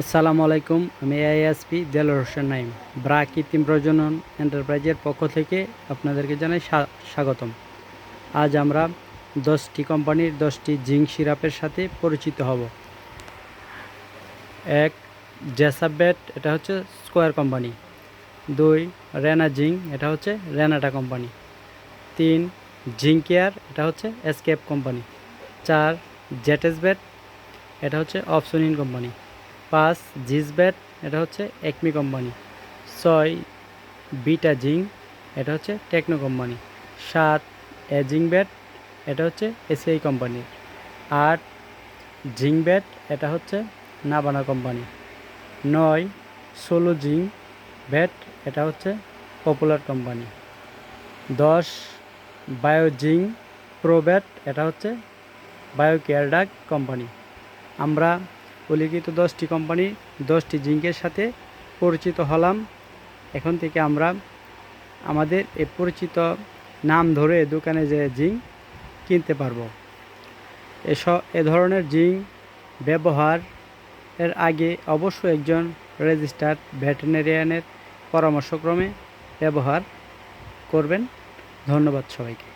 আসসালামু আলাইকুম, আমি এআইএসপি দেলোয়ার হোসেন নাইম। ব্রা কৃত্রিম প্রজনন এন্টারপ্রাইজের পক্ষ থেকে আপনাদেরকে জানাই স্বাগতম। আজ আমরা 10টি কোম্পানির 10টি জিঙ্ক সিরাপের সাথে পরিচিত হব। 1. জেসাবেট, এটা হচ্ছে স্কোয়ার কোম্পানি। 2. রেনা জিঙ্ক, এটা হচ্ছে রেনাটা কোম্পানি। 3. জিঙ্ক কেয়ার, এটা হচ্ছে এসকেপ কোম্পানি। 4. জেটেসবেট, এটা হচ্ছে অপসোনিন কোম্পানি। 5. জিসব্যাট, এটা হচ্ছে একমি কোম্পানি। 6. বিটা জিঙ্ক, এটা হচ্ছে টেকনো কোম্পানি। 7. এজিং ব্যাট, এটা হচ্ছে এসিআই কোম্পানির। 8. জিঙ্ক ব্যাট, এটা হচ্ছে নাবানা কোম্পানি। 9. সোলো জিঙ্ক ব্যাট, এটা হচ্ছে পপুলার কোম্পানি। 10. বায়োজিঙ্ক প্রো ব্যাট, এটা হচ্ছে বায়োকেয়ার ডাক কোম্পানি। আমরা উল্লিখিত 10টি কোম্পানি 10টি জিঙ্কের সাথে পরিচিত হলাম। এখন থেকে আমরা আমাদের এই পরিচিত নাম ধরে দোকানে যে জিঙ্ক কিনতে পারবো। এ ধরনের জিঙ্ক ব্যবহারের আগে অবশ্যই একজন রেজিস্টার্ড ভেটেরিনারিয়ানের পরামর্শক্রমে ব্যবহার করবেন। ধন্যবাদ সবাইকে।